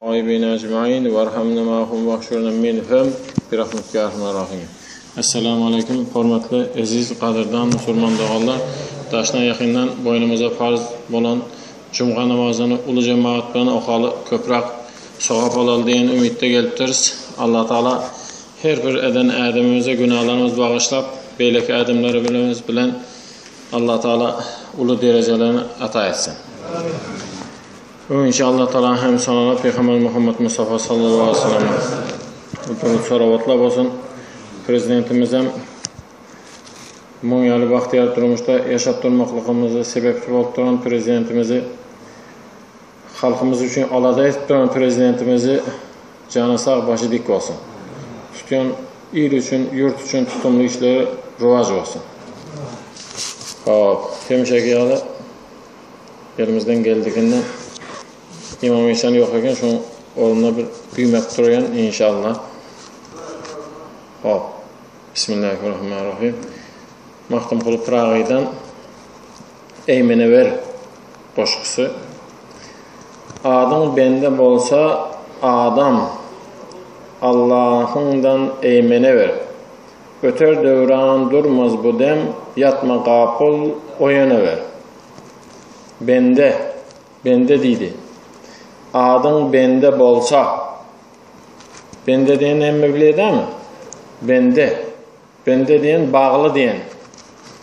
Aybin ecmaîn varhamna ma'hum wahshurna minhum bi rahmatika ya arhamar rahim. Assalomu alaykum, hurmatli aziz qadrdon musulmon do'stlar. Daşdan yaqindan boynumuza farz bolan juma namozini ulu jamoat bilan aholi ko'proq savob oladi degan umidda kelibmiz. Alloh taolo her bir adamimizga gunohlarimizni bag'ishlab, belki adamlarimiz bilan Alloh taolo ulu darajalarni ato etsin. İnşallah Teala hem sana Peygamber Muhammed Mustafa sallallahu aleyhi ve sellem bütün salavatlar olsun. Prezidentimiz hem Monyalı Bahtiyar durmuşda yaşap durmaklıkımızı sebepçi olup duran prezidentimizi, halkımız için alada etip duran prezidentimizi canı sağ başı dik olsun. Tutuyan il için, yurt için tutumlu işleri rivaj olsun. Temşeki yalı elimizden geldiğinden İmam İhsan yok ekan, şu o'rnida bir büyümek turgan inşallah. Hop. Bismillahirrahmanirrahim. Mahtum qilib Prag'dan Eymene ver qo'shiqsi. Adam bende bolsa adam Allah'ından eymene ver. Öter devran durmaz bu dem, yatma kapıl oyana ver. Bende deydi. Adın bende bolsa, bende diyen emme biledi mi? Bende diyen bağlı diyen.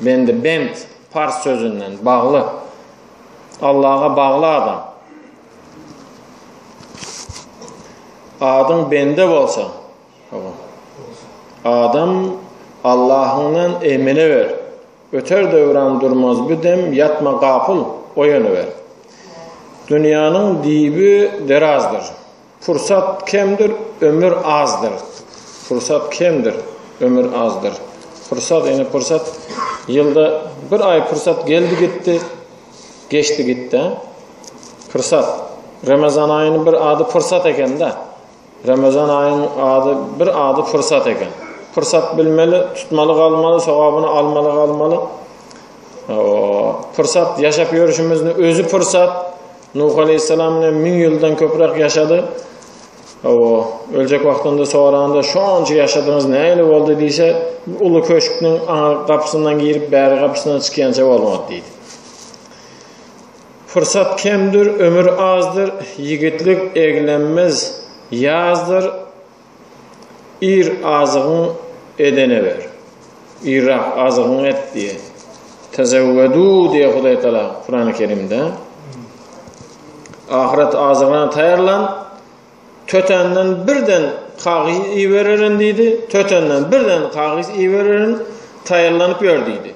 Bend, Fars sözünden bağlı. Allah'a bağlı adam. Adın bende bolsa, adam Allah'ından emine ver. Öter devran durmaz bu dem, yatma kapıl oyunu ver. Dünyanın dibi derazdır. Fırsat kemdir, ömür azdır. Fırsat kemdir, ömür azdır. Fırsat yılda bir ay fırsat geldi gitti, geçti gitti. Fırsat. Ramazan ayının bir adı fırsat eken de. Ramazan ayının bir adı fırsat eken. Fırsat bilmeli, tutmalı kalmalı, sevabını almalı kalmalı. Fırsat yaşap görüşümüzün özü fırsat. Nuh Aleyhisselam'ın 1000 yıldan köprek yaşadı. Ölecek vaktinde sonrağında şu anca yaşadığınız neyle oldu deyse ulu köşkünün kapısından girip beri kapısından çıkıyanca olmadı deydi. Fırsat kemdir, ömür azdır, yigitlik eglenmez yazdır, azığın edene ver. İrrak azığın et diye. Tezevvedu diye Huday Teala Kur'an-ı Kerim'de. Ahiret azığına tayarlan, tötenden birden kagiz iyi veririn deydi, tötenden birden kagiz iyi veririn, tayarlanıp yer deydi.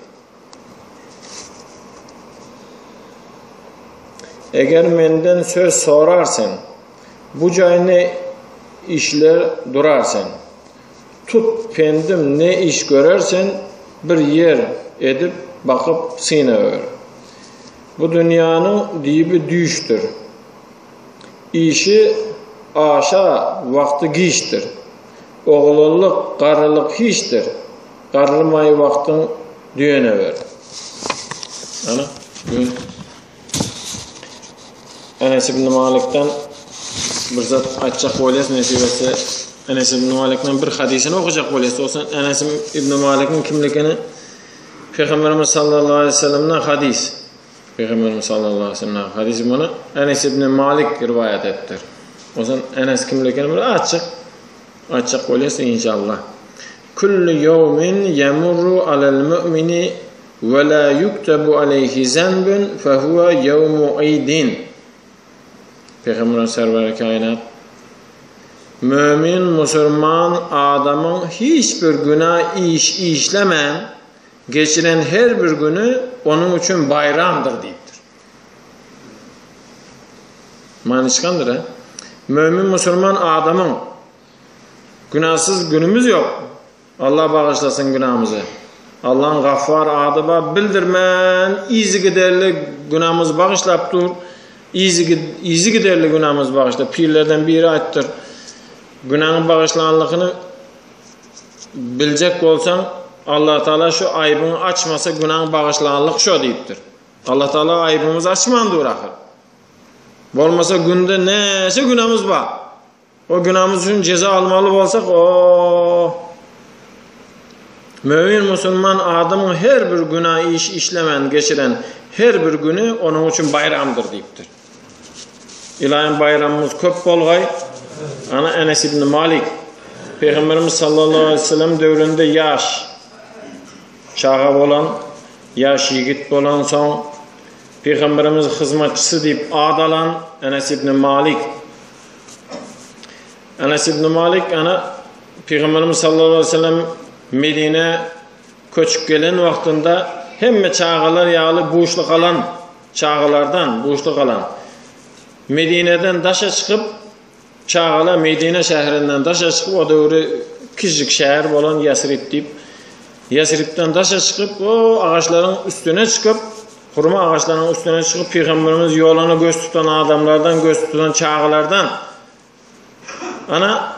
Eğer menden söz sorarsan, bu cay ne işler durarsan, tut pendim ne iş görersen, bir yer edip bakıp sine ver. Bu dünyanın dibi düştür. İşi aşağı vakti giştir. Oğluluk, karılık hiçtir. Karılmayı vaktin düğüne ver. Ana, buyur. Enes ibn Malik'ten bir zat açacak olayız nesibesi. Enes ibn Malik'ten bir hadisini okuyacak olayız. Olsun Enes ibn Malik'in kimlikini Peygamberimiz sallallahu aleyhi ve sellem'den hadis. Peygamberimiz sallallahu aleyhi ve sellem hadisi bunu Enes ibn Malik rivayet ettir. O zaman Enes kimlikini böyle açık olaysa inşallah. Kullu yevmin yemurru alel mu'mini ve la yuktabu aleyhi zenbun fehuve yevmu idin. Peygamberimiz server-i kainat mümin, Müslüman adamın hiçbir günah işlemeyen geçiren her bir günü onun için bayramdır deyiptir. Manişkandır ha. Mümin Müslüman adamın günahsız günümüz yok. Allah bağışlasın günahımızı. Allah'ın gaffar adı var. Bildirmen izi giderli günahımız bağışlap dur. İzi giderli günahımız bağışla. Pirlerden biri ayıttır. Günahın bağışlananlığını bilecek olsan Allah Teala şu aybını açmasa günahın bağışlananlık şu deyiptir. Allah Teala aybımızı açmandı uğrakır. Bolmasa günde neyse günahımız var. O günahımız için ceza almalı bolsak, o mümin Müslüman adamın her bir günah işlemen, geçiren her bir günü onun için bayramdır deyiptir. İlahim bayramımız köp bolgay. Ana Enes ibn Malik Peygamberimiz sallallahu aleyhi ve sellem dövründe yaş çağa bolan, yaş yigit bolan son Peygamberimiz hizmetçisi deyip adalan Enes ibn Malik. Enes ibn Malik ana Peygamberimiz sallallahu aleyhi ve sellem Medine köçüp gelen vaktinde hemme çağalar yağlı boşluk alan çağalardan boşluk alan Medine'den daşa çıkıp çağala Medine şehrinden daşa çıkıp o dövrü küçük şehir olan Yasrib deyip Yasrib'den daşa çıkıp o ağaçların üstüne çıkıp hurma ağaçlarının üstüne çıkıp Peygamberimiz yolunu göz tutan adamlardan, göz tutan çağalardan ana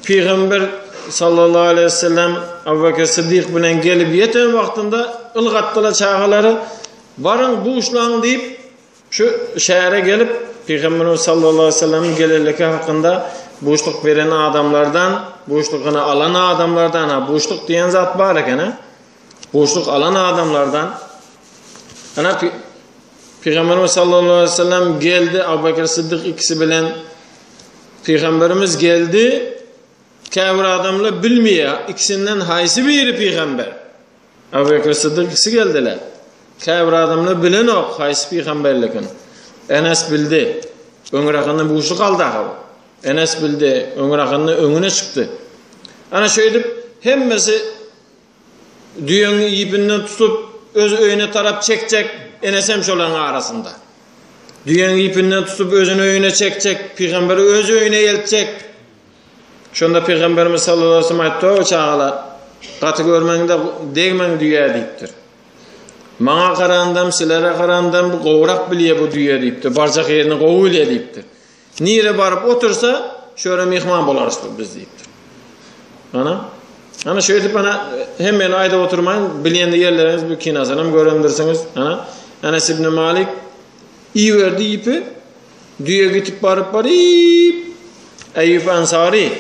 Peygamber sallallahu aleyhi ve sellem Ebu Bekir Sıddık bilen gelip yeten vaktinde ılgattılar çağaları varın bu uçlan deyip şu şehre gelip Peygamberimiz sallallahu aleyhi ve sellem'in gelirliki hakkında boşluk veren adamlardan, boşlukunu alan adamlardan, boşluk diyen zat var eken, boşluk alan adamlardan ana Peygamberimiz sallallahu aleyhi ve sellem geldi, Ebu Bekir Sıddık ikisi bilen Peygamberimiz geldi, kavir adamla bilmiyor, ikisinden haysi biri Peygamber. Ebu Bekir Sıddık ikisi geldiler. Kavir adamla bilen o haysi Peygamberlikin. Enes bildi. Öngürakından boşluk aldı. Enes bildi. Öngürakından önüne çıktı. Ana şöyle hemmesi düğünü ipinden tutup öz öyüne taraf çekecek. Enes hem şoların arasında. Düğünü ipinden tutup özünü öyüne çekecek. Peygamberi öz öyüne yeltecek. Şunda Peygamberimiz sallallahu aleyhi ve sellem ayıttı o çağala. Katı görmende değmen dünya deyiptir. Mana qarandam, silere qarandam, bu qovraq biliye bu dünya deyiptir. Barcaq yerini qovu ile deyiptir. Nire barıp otursa, şöyle mihman bolarız biz deyiptir. Ana şöyle deyip hemen ayda oturmayın, biliyende yerleriniz bu kinasını göremdirsiniz. Enes ibn Malik iyi verdi ipi, dünya gitip barıp Eyyub Ansari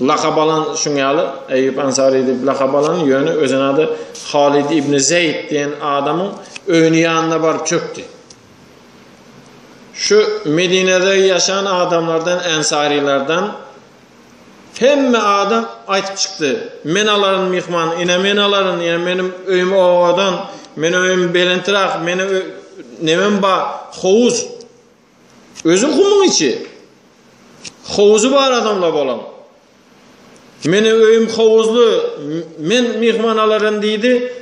laqabalan şunyalı Eyyub Ansari deyip laqabalan yönü özün adı Halid ibn Zeyd diyen adamın öyünü yanına barıp çöktü. Şu Medine'de yaşayan adamlardan, ensarilerden hemme adam aytıp çıktı. Menaların mihman, ine menaların, ine benim öyüm oğadan, benim öyüm belentiraq, benim nemen ba, hovuz. Özün kumun içi. Hovuzu var adamla bolan. Meni öyüm hovuzlu, men mihmanaların deydi.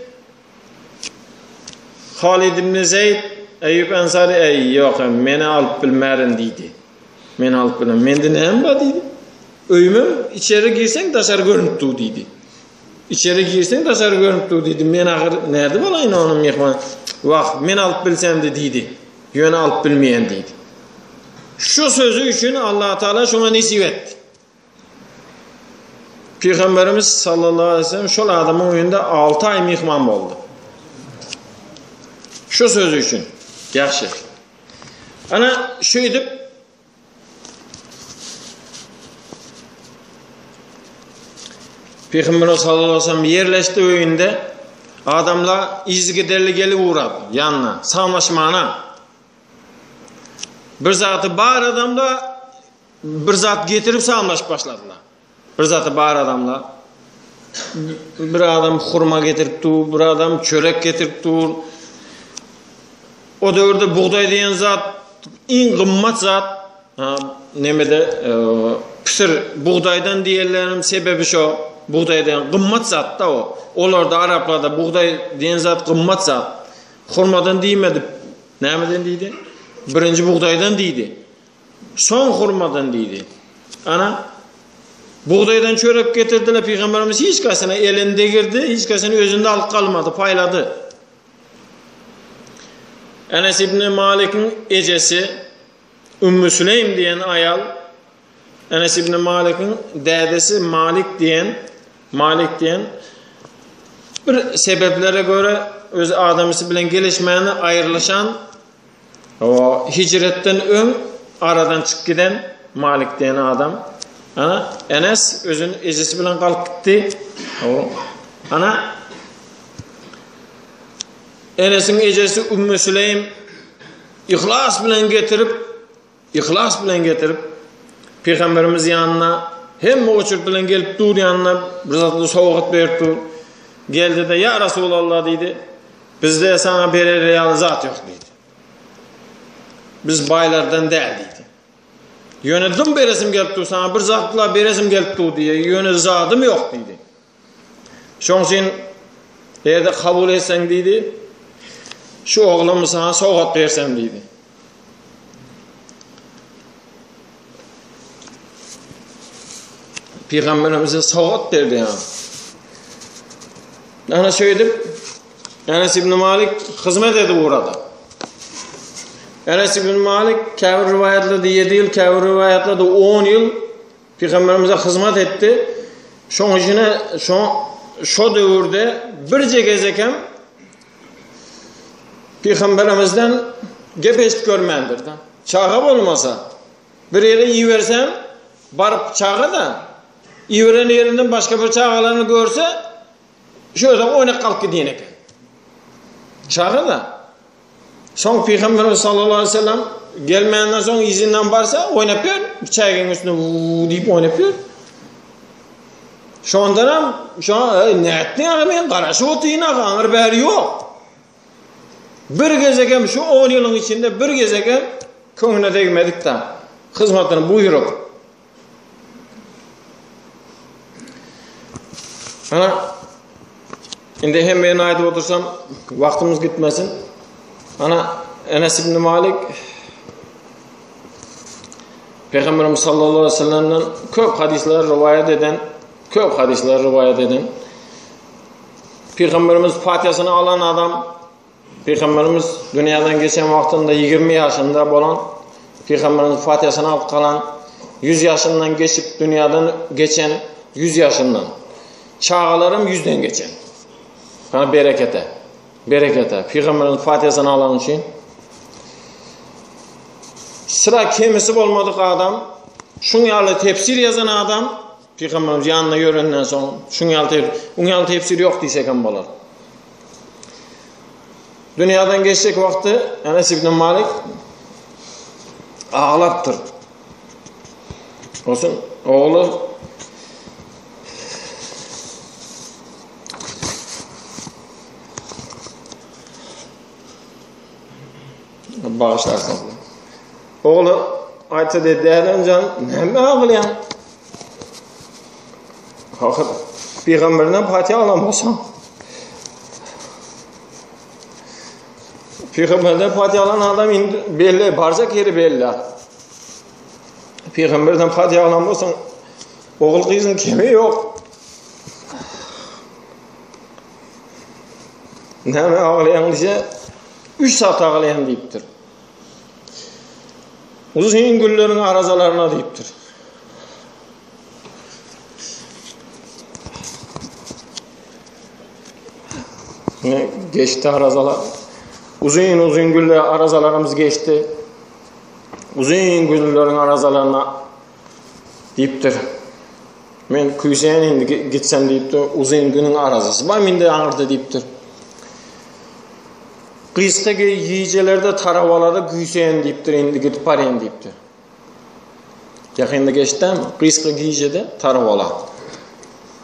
Halid ibn Zeyd, Eyyub Ansari, yok, meni alıp bilmerin deydi. Meni alıp bilmerin. Mende neyim ba deydi. Öyümüm içeri girsen dışarı görüntü deydi. İçeri girsen dışarı görüntü deydi. Men ahir nerede bolayın onun mihman? Vah, men alıp bilsem de deydi. Yönü alıp bilmeyen deydi. Şu sözü için Allah Teala şuna nisip etti. Peygamberimiz sallallahu aleyhi ve sellem şol adamın önünde 6 ay mihman oldu. Şu sözü için. Yaxşı. Ana şu edip Peygamberimiz sallallahu aleyhi ve sellem yerleşti önünde adamla izgiderli gelip uğradı yanına, sağlaşmana. Bir zatı bar adamla bir zat getirip sağlaş başladılar. Bir zatı bar adamla bir adam hurma getirip dur, bir adam çörek getirip dur. O dövrde buğday diyen zat en kımmat zat. Nemede pısır buğdaydan diyenlerin sebebi şu. Buğdaydan kımmat zat da o. Olarda Araplarda buğday diyen zat kımmat zat. Hurmadan diyemedi. Nemeden deydi? Birinci buğdaydan deydi. Son hurmadan deydi. Ana buğdaydan çörek getirdiler Peygamberimiz hiç kasına elinde girdi, hiç kasına özünde alıp kalmadı, payladı. Enes ibn Malik'in ecesi Ümmü Süleym diyen ayal, Enes ibn Malik'in dedesi Malik diyen bir sebeplere göre öz adamısı bilen gelişmeyeni ayrılışan O hicretten aradan çıkıp giden Malik diyen adam. Ana Enes özünün ecesi bilen kalıp gitti. Ana Enes'in ecesi Ümmü Süleym ihlas bilen getirip Peygamberimiz yanına hem uçup bilen gelip dur yanına bir zatlı soğuk verdi. Geldi de ya Resulallah dedi. Bizde sana bir real zat yok dedi. Biz baylardan değil dedi. Yönetim beresim gelip sana bir zatla beresim gelip diye yönetim zadım yok dedi. Şonun için eğer de kabul etsen dedi. Şu oğlumu sana soğuk versem dedi. Peygamberimize soğuk verdi yani. Ana söyledim. Enes İbn Malik hizmet etti burada. Enes İbn Malik kâvir rivayetlerde 7 yıl, kâvir rivayetlerde 10 yıl Peygamberimize hizmet etti. Şonun için şu dövrde birce gezekem Peygamberimizden gepeşt görmendir. Çağa olmasa bir yere iyi versen barıp çağa da iyi veren yerinden başka bir çağalarını görse şöyle oynak kalk gidiyen eken. Çağı da son Peygamberimiz sallallahu aleyhi ve sellem gelmeyenden son izinden varsa oynapıyor. Çağın üstüne deyip oynapıyor. Şu anda ne ettin ağabeyin karaşı otu yine ağır beri yok. Bir gezegen şu 10 yılın içinde bir gezegen köyüne değmedik de hizmetini buyurup. Ana şimdi hem ben ayda otursam vaktimiz gitmesin. Ana Enes İbn Malik Peygamberimiz sallallahu aleyhi ve sellem'den çok hadisler rivayet eden Peygamberimiz Fatiha'sını alan adam, Peygamberimiz dünyadan geçen vaktinde 20 yaşında olan Peygamberimiz Fatiha'sını alıp kalan 100 yaşından geçip dünyadan geçen 100 yaşından çağalarım 100'den geçen. Yani berekete. Peygamberimiz Fatiha'sını alan için sıra kemisi olmadık adam, şunyalı tefsir yazan adam, Peygamberimiz yanına yörenden sonra şunyalı tefsir yok diysek hem bolar. Dünyadan geçecek vakti Enes İbn Malik ağlattır. Olsun oğlu bağışlarsın. Oğlu aytsa dedi can ne ağlayan? Hakikaten Peygamberden Fatiha alamazsan. Peygamberden Fatiha alan adam belli, barzak yeri belli. Peygamberden Fatiha alamazsan oğul kızın kimi yok. Ne ağlayan diye 3 saat ağlayan deyiptir. Uzun günlerin arazalarına deyiptir. Geçti arazalar. Uzun günler arazalarımız geçti. Uzun günlerin arazalarına deyiptir. Men küyseyen indi gitsem deyiptir. Uzun günün arazası. Bana indi ağırdı deyiptir. Kıyıstaki yiyeceklerde taravalarda küyseyen deyiptir. Indi gidip parayın deyiptir. Yakında geçti mi? Kıyıska yiyecede taravalar.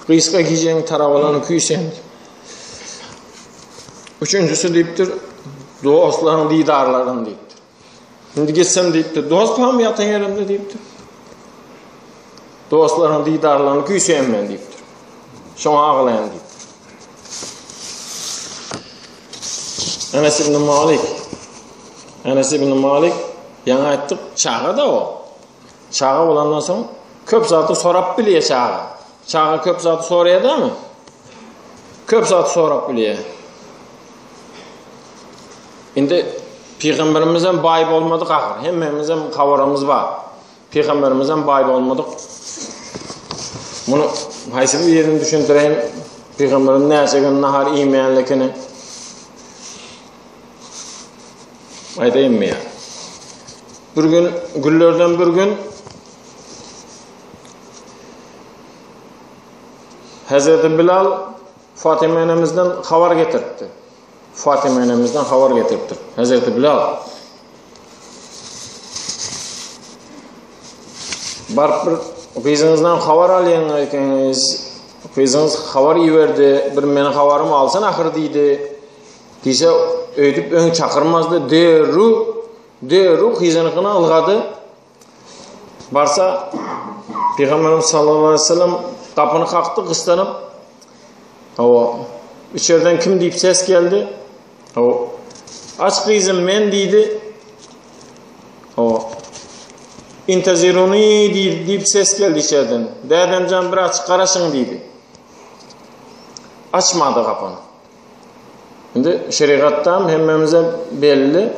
Kıyıska yiyeceğin taravalarını küyseyen deyiptir. Üçüncüsü deyiptir. Dostların didarlarını deyiptir. Şimdi geçsem deyiptir. Dost mı yatan yerimde deyiptir. Dostların didarlarını küyseyen ben deyiptir. Şuna ağlayan deyiptir. Enes İbn Malik yana ayttık çağı da o. Çağı olandan sonra köp zatı sorap biliye çağı. Çağı köp zatı soraya da mı? Köp zatı sorap biliye. Şimdi Peygamberimizden bayip olmadık ahir. Hemmemizden kavarımız var. Peygamberimizden bayip olmadık. Bunu haysi bir yerini düşündüreyim. Peygamberin ne yaşayan nahar imeyenlikini. Aydayım mı ya? bir gün günlerden bir gün Hazreti Bilal Fatıma enemizden haber getirdi. Fatıma enemizden haber getirdi. Hazreti Bilal barıp bir kızınızdan haber alayan ekeniz, kızınız haber yiverdi, bir meni haberimi alsan ahir deydi. Dise öydüp ön çakırmazdı. Deru kızınıkını algadı. Barsa Peygamberimiz sallallahu aleyhi ve sellem kapını kalktı kıstanıp. İçeriden kim deyip ses geldi? Aç kızım men deydi. İnteziruni deyip ses geldi içeriden. Derdemcan bir açık karasın deydi. Açmadı kapını. Şimdi şeriattan hemmemize belli.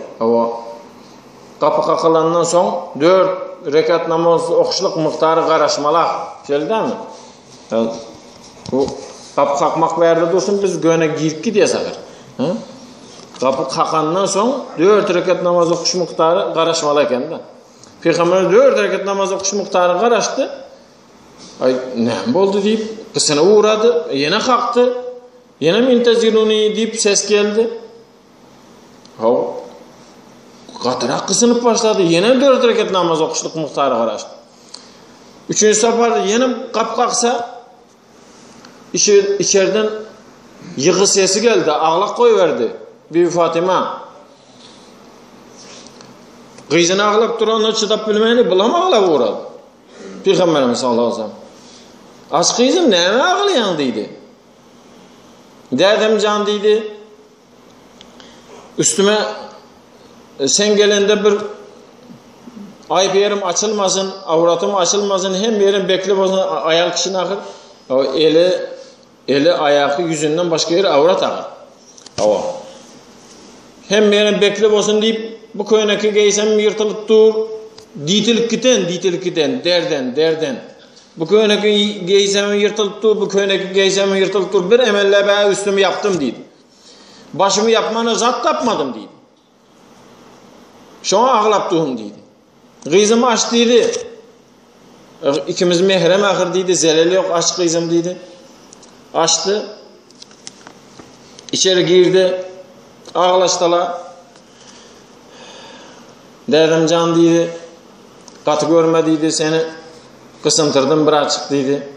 Kapı kakılandan son 4 rekat namaz okuşluk miktarı karışmalak. Şöyle değil mi? Yani, bu kapı kakmak verdi dursun biz göğüne girip gidiyor sakır. Kapı kakandan son 4 rekat namaz okuş miktarı karışmalak endi. Peygamber 4 rekat namaz okuş miktarı karıştı. Ay ne oldu deyip kısına uğradı. Yine kalktı. Yine minteziruni deyip ses geldi. Katırak kısınıp başladı. Yine 4 rekat namaz okuşluk miktarı karıştı. 3. seferde yine kapı kalksa içeriden yıkı sesi geldi. Ağlak koyuverdi. Bibi Fatıma. Kızını ağlap duranlar çıdap bilmeyeni bulam ağlap uğradı. Peygamberimiz sallallahu aleyhi ve sellem. Az kızım neyme ağlayan deydi. Dedem can deydi. Üstüme sen gelende bir ayıp yerim açılmasın, avratım açılmasın, hem yerim bekle olsun, ayak kişinin akır. Eli ayağı yüzünden başka yere avrat akır. Hem yerim bekle olsun deyip bu köyneki giysem yırtılıp dur. Ditilip giden derden. Bu köyneki giysem yırtılıp dur, bu köyneki giysem yırtılıp dur. Bir emelle ben üstümü yaptım deydi. Başımı yapmanı zat tapmadım deydi. Şu an ağlap duhum deydi. Kızımı aç deydi. İkimiz mehrem ahir deydi. Zeleli yok aç kızım deydi. Açtı. İçeri girdi. Ağlaştılar. Dedim can deydi. Katı görme deydi seni. Kısıntırdım bir açık deydi.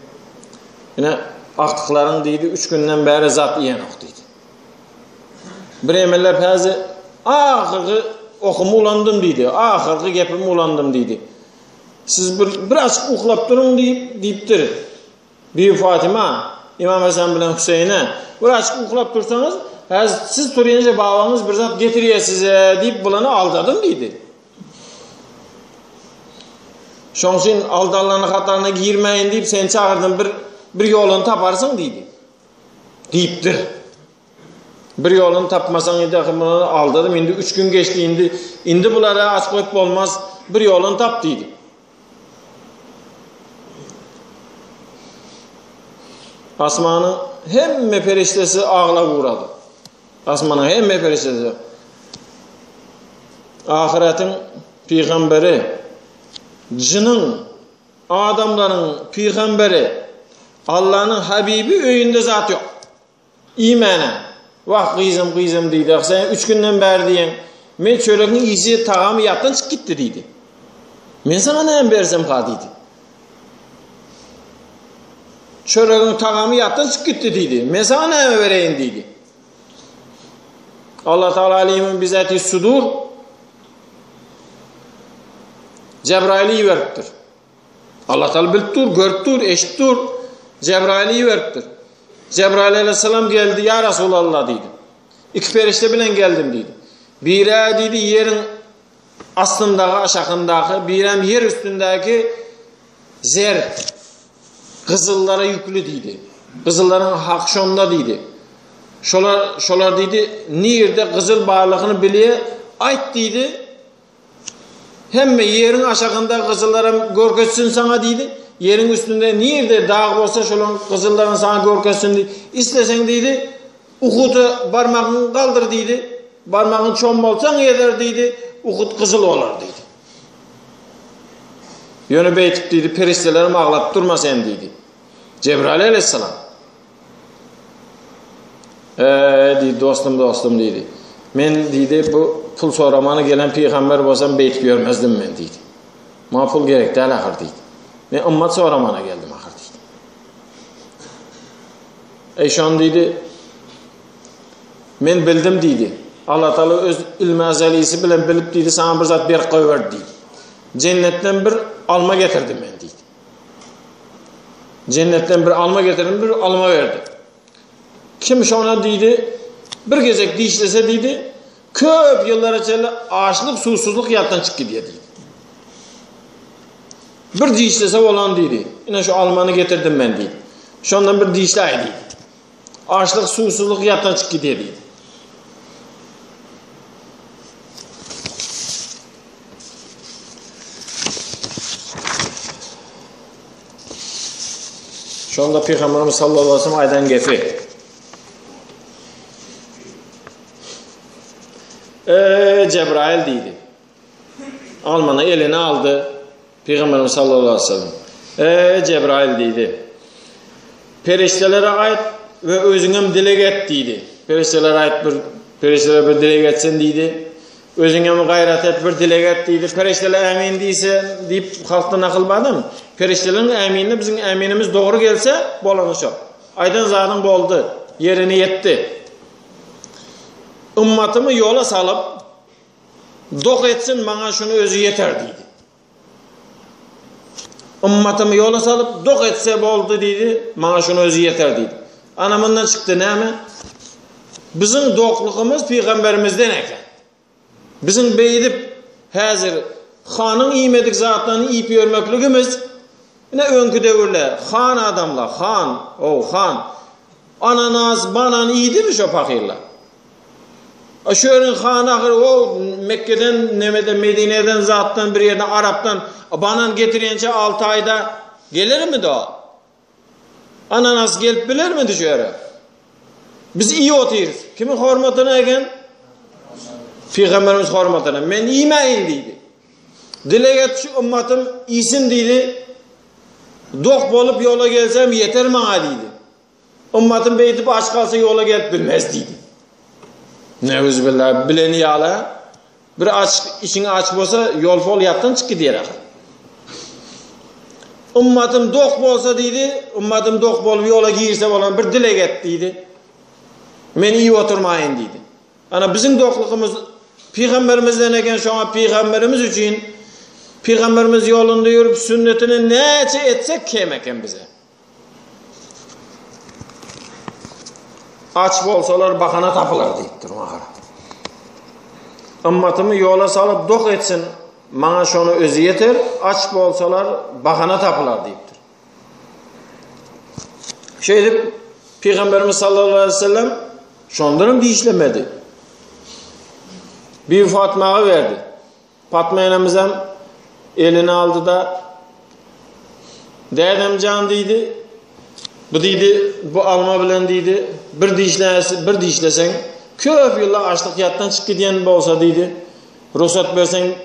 Yine aktıkların deydi. 3 günden beri zat yiyen ok deydi. Bir emeller pezi ahırgı okumu ulandım deydi. Ahırgı gepimi ulandım deydi. Siz bir açık uklap durun deyiptir. Bibi Fatıma, İmam Hasan bilen Hüseyin'e bir açık uklap dursanız siz turuyunca babanız bir zat getiriyor size deyip bulanı aldadım deydi. Şonun için aldallarının hatarına girmeyin deyip sen çağırdın bir yolunu taparsın deydi. Deyiptir. Bir yolunu tapmasan indi aldadım. Indi 3 gün geçti. İndi bunlara aç koyup olmaz. Bir yolunu tap deydi. Asmanın hemme periştesi ağla uğradı. Asmanın hemme periştesi. Ahiretin peygamberi, cinin, adamların peygamberi, Allah'ın Habibi öyünde zat yok. İmana. Vah kızım deydi. Sen 3 günden beri diyen men çöreğin iyisi tağamı yaptın çık gitti deydi. Men sana ne versem ha deydi. Çöreğin tağamı yaptın çık gitti deydi. Men sana ne vereyim deydi. Allah Teala alimin bizati sudur Cebrail'i veriptir. Allah Teala biliptir, görüptir, eşittir. Cebrail'i veriptir. Cebrail aleyhisselam geldi. Ya Resulallah dedi. 2 perişte bilen geldim dedi. Biri dedi yerin aslındaki, aşağındaki, birem yer üstündeki zer kızıllara yüklü dedi. Kızılların hakşonda dedi. Şolar dedi. Nirde kızıl bağlılığını biliye ait dedi. Hem yerin aşağında kızıllara görketsün sana dedi. Yerin üstünde nirde dağ olsa şolan kızılların sana görketsün dedi. İstesen dedi. Uhudu parmağını kaldır dedi. Parmağını çombalsan eder dedi. Uhud kızıl olur dedi. Yönü beytip deydi, periştelerim ağlap durma sen deydi. Cebrail aleyhisselam. Deydi, dostum deydi. Men deydi, bu pul soramanı gelen peygamber olsam beyt görmezdim men deydi. Ma pul gerek değil ahir deydi. Men ümmet soramana geldim ahir deydi. Eşan deydi, men bildim deydi. Allah Teala öz ilmi azalisi bilen bilip deydi, sana bir zat berip koyverdi deydi. Cennetten bir alma getirdim men deydi. Cennetten bir alma getirdim, bir alma verdi. Kim şona deydi, bir gezek dişlese deydi, köp yıllar içinde açlık, susuzluk yattan çık gidiyor deydi. Bir dişlese olan deydi. Yine şu almanı getirdim ben deydi. Şondan bir dişlay deydi. Açlık, susuzluk yattan çık gidiyor deydi. Şonda Peygamberimiz sallallahu aleyhi ve sellem aydan gefi. Cebrail deydi. Almanı eline aldı. Peygamberimiz sallallahu aleyhi ve sellem. Cebrail deydi. Periştelere ait ve özüngem dilek et deydi. Periştelere ait periştelere bir dilek etsin deydi. Özüngem gayret et bir dilek et deydi. Perişteler emin deyse deyip halktan akılmadım. Periştelerin eminliği bizim eminimiz doğru gelse bolanışır. Aydan zaten boldu. Yerini yetti. Ümmatımı yola salıp dok etsin bana şunu özü yeter deydi. Ümmatımı yola salıp dok etse boldu deydi. Bana şunu özü yeter deydi. Anamından çıktı ne mi? Bizim dokluğumuz peygamberimizden eken. Bizim beydip hazır hanın imedik zatlarını iyip görmekligimiz ne önkü devirler. Han adamlar, han. Ananas, banan iyiydi mi şu fakirler? Şöyle han ahir o Mekke'den, Medine'den zattan bir yerden Arap'tan banan getiriyince 6 ayda gelir mi daha? Ananas gelip bilir mi dışarı? Biz iyi otururuz. Kimin hürmetine egen? Peygamberimiz hürmetine. Men iyimeyin deydi. Dilek et şu ümmetim iyisin deydi. Dok bolup yola gelsem yeter bana deydi. Ümmetim beytip aç kalsa yola gelip bilmez deydi. Nevzbillah bileni yala. Bir aç, işini aç olsa yol fol yaptan çık gidiyor. Ümmetim dok bolsa deydi. Ümmetim dok bolup yola girse olan bir dilek et deydi. Men iyi oturmayın deydi. Ana bizim dokluğumuz Peygamberimizden eken şu an Peygamberimiz için Peygamberimiz yolunda yürüp sünnetini nece etsek kemeken bize. Aç bolsalar bahana tapılar deyip durma. Ümmetimi yola salıp dok etsin bana şunu özü yeter. Aç bolsalar bahana tapılar deyiptir. Şeydi Peygamberimiz sallallahu aleyhi ve sellem şondanım deyişlemedi. Bir Fatma'ya verdi. Fatma enemize elini aldı da dedemcan deydi. Bu deydi, bu alma bilen deydi. Bir dişlesen köp yıllar açlık yattan çık gidiyen bolsa deydi. Ruhsat versen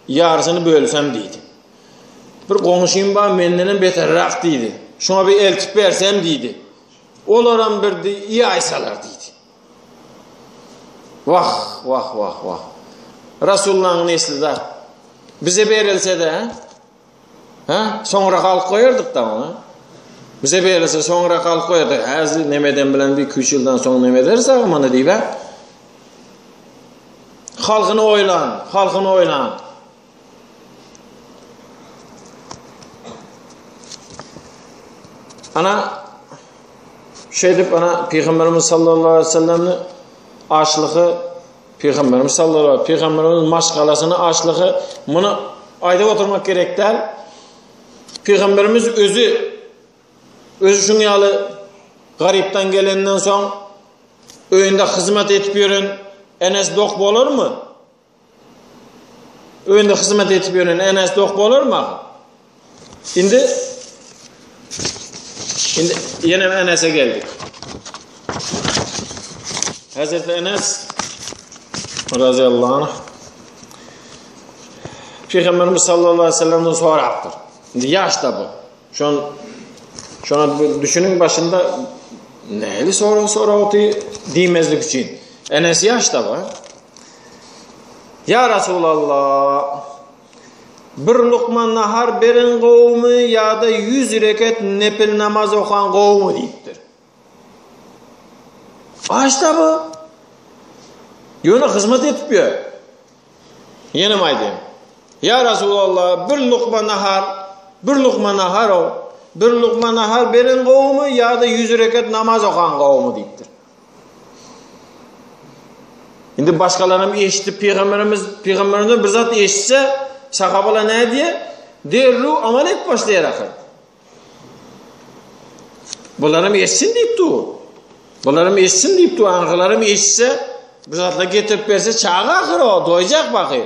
yarısını bölsem deydi. Bir konuşayım bana mendenen beterrak deydi. Şuna bir eltip versem deydi. Olaram bir iyi aysalar deydi. Vah. Resulullah'ın nesli de bize verilse de sonra kalk koyardık da ona. Bize verilse sonra kalk koyardık. Hazır nemeden bilen bir 2-3 yıldan sonra neme derse ama ne deyip halkını oylan. Ana şey deyip ana Peygamberimiz sallallahu aleyhi ve sellem'ni açlığı Peygamberimiz sallallahu aleyhi ve sellem Peygamberimiz maşgalasını açlığı bunu ayda oturmak gerek değil. Peygamberimiz özü şunyalı garipten gelenden son öğünde hizmet etip yürün Enes dok olur mu? Öğünde hizmet etip yürün Enes dok olur mu? Şimdi yine Enes'e geldik. Hazreti Enes radıyallahu anh Peygamberimiz sallallahu aleyhi ve sellem'den soraptır. Şimdi yaş da bu. Şuna düşünün başında neyli sonra otu diymezlik için. Enes yaş da var. Ya Resulallah, bir lokma nahar berin qavmi ya da 100 rekat nepil namaz okan qavmi deyiptir. Açta bu. Yona hizmet etmiyor. Yine maydım. Ya Resulallah, bir lokma nahar berin qavmi ya da 100 rekat namaz okan qavmi deyiptir. Şimdi başkalarım eşitip peygamberimizden bir zat eşitse sahabalar ne diye? Derru amal et başlayarak. Bunlarım eşitsin deyip tu. Anqalarım eşitse bir zatla getirip verse çağı akır o. Doyacak bakıyor.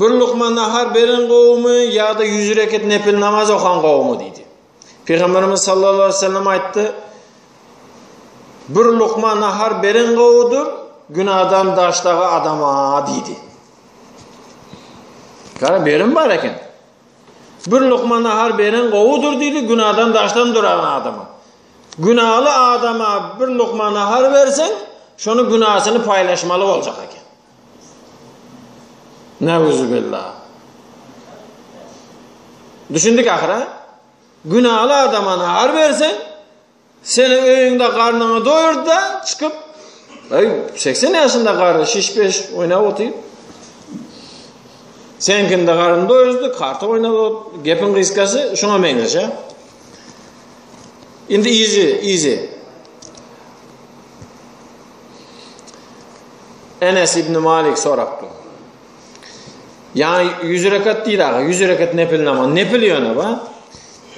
Bir lokma nahar berin qavmi ya da 100 rekat nepil namaz okan qavmi deydi. Peygamberimiz sallallahu aleyhi ve sellem aytdı. Bir lokma nahar berin qavmidir. Günahdan daşdağı adama deydi. Kara berin var eken. Bir lokma nahar berin qavmidir deydi. Günahdan daşdan duran adama. Günahlı adama bir lokma nahar versen, şonu günahsını paylaşmalı olacak eken. Neuzubillah. Düşündük ahira. Günahlı adama nahar versen, senin öyünde karnını doyurdu da çıkıp 80 yaşında karnı şiş oynayıp oturup seninkinde karnını doyurdu, kartı oynayıp gepin kıskası şuna meyleş ya. Şimdi easy. Enes İbn Malik soraptı. Yani 100 rekat değil ağa, 100 rekat nepil namaz. Nepil yöne ba.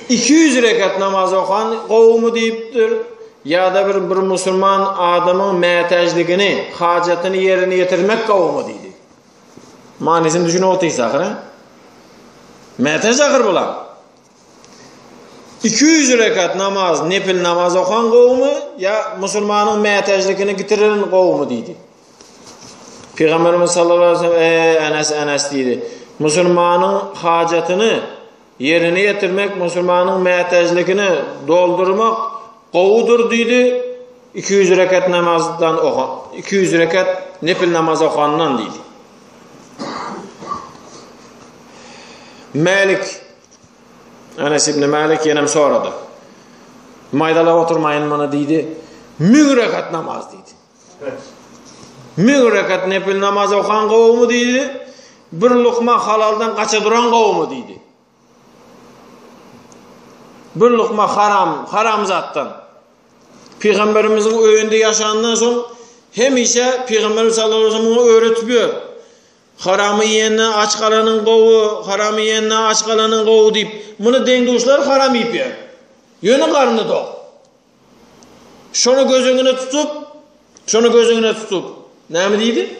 200 rekat namaz okan qavmi deyiptir. Ya da bir Müslüman adamın mehtajligini, hacetini yerine getirmek qavmi deydi. Manisini düşünüp otuysa ahira. Mehtaj ahir bulan. 200 rekat namaz, nepil namaz okan qavmi ya Müslümanın mehtajligini getiren qavmi deydi. Peygamberimiz sallallahu aleyhi ve sellem Enes deydi. Müslümanın hacetini yerine getirmek, Müslümanın mehtajligini doldurmak qavmidir deydi. 200 rekat namazdan okan, 200 rekat nepil namaz okandan deydi. Malik Enes İbn Malik yenem soradı. Maydalab oturmayın bana deydi. 1000 rekat namaz deydi. 1000 rekat nepil namaz okan qavmi deydi. Bir lokma halaldan qaça duran qavmi deydi. Bir lokma haram zattan. Peygamberimizin öyünde yaşandan son hemişe Peygamberimiz sallallahu aleyhi ve sellem öğretmiyor. Haramı yiyenle aç kalanın qovu, haramı yiyenle aç kalanın qovu deyip bunu dengduşlar haram yiyor. Yönü karnı da. Şunu gözüne tutup ne mi deydi?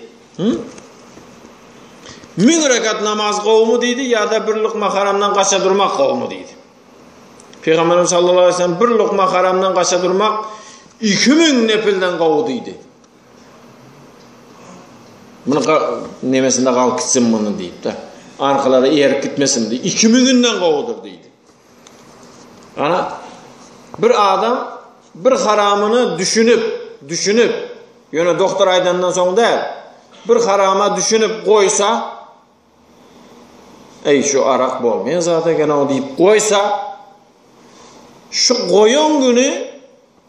1000 rekat namaz qavmi deydi ya da bir lokma haramdan qaça durmak qavmi deydi. Peygamberimiz sallallahu aleyhi ve sellem bir lokma haramdan qaça durmak 2000 nepilden qavmi deydi. Bunu nemesinde qalıp gitsin bunu deyip de. Arkalara eğerip gitmesin deyip. 2000'den qavmidir deydi. Ana bir adam bir haramını düşünüp yöne doktor aydandan sonra değil. Bir harama düşünüp koysa şu arak bolmayan zaten gene o deyip koysa şu koyun günü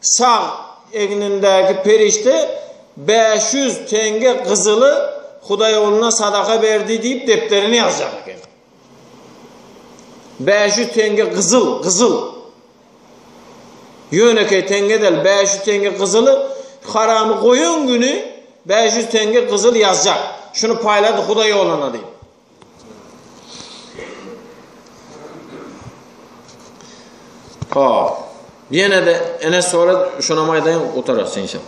sağ egnindeki perişte 500 tenge kızılı Huday yoluna sadaka verdi deyip defterini yazacak. 500 tenge kızıl. Yöneke tenge del 500 tenge kızılı haramı koyun günü 500 tenge kızıl yazacak. Şunu payladı Huday yoluna deyip. Yine de Enes sonra şuna maydayım oturasın inşallah.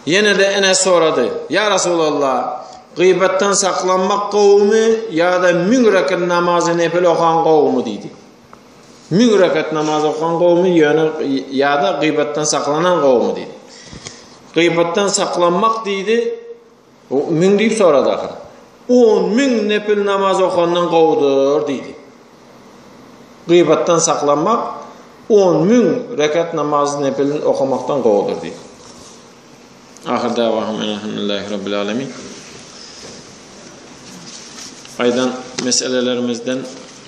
Yine de Enes soradı. Ya Resulallah, gıybetten saklanmak qavmi ya da 1000 rekat namazı nepil okan qavmi deydi. 1000 rekat namaz okan qavmi ya da gıybetten saklanan qavmi deydi. Gıybetten saklanmak deydi. O 1000 deyip soradı axir. 10.000 nepil namaz oxandan qovdur deydi. Gıybatdan saklanmak 10.000 rekat namaz nepilin okumaktan qovdur deydi. Ahir davahum elhamdülillahi rabbil alemin. Aydan meselelerimizden,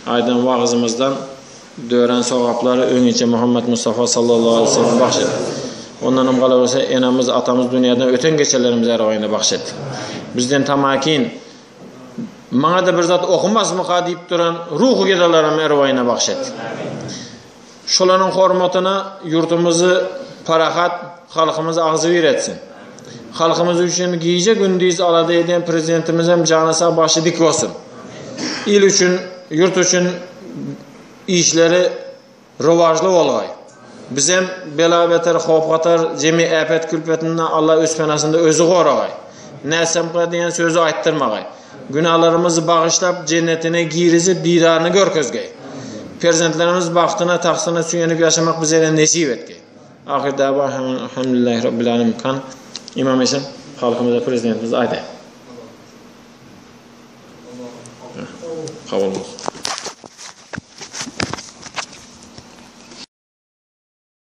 aydan vaazımızdan dören savapları öňeçe Muhammed Mustafa sallallahu aleyhi ve sellem bahşet. Ondan hem qalaverse enamiz, atamız dünyadan öten geçerlerimiz erwayna bahşet. Bizden tamakin mana da bir zat okunmasmı deyip duran ruhu gedalaram erwayna bahşet. Şolarning hormatına yurtumuzu parahat, halkımızı ağzı veretsin. Halkımız üçün giyece gündüz alada eden prezidentimiz hem canısa başı dik olsun. İl üçün, yurt üçün işleri rivajlı olay. Bizim bela beter, xof qatar, cemi afet külfetinden Allah öz penasında özü qoragay. Näsemqa deyen sözü ayttırmagay. Günahlarımızı bağışlap cennetine girizip didarını görközgey. Perzentlerimiz bahtına, tahtına süyenip yaşamak bize nesip etgey. Ahir dava elhamdülillahi rabbil alemin kan. İmam Eşen halkımıza prezidentimiz ayda. Kabul olsun.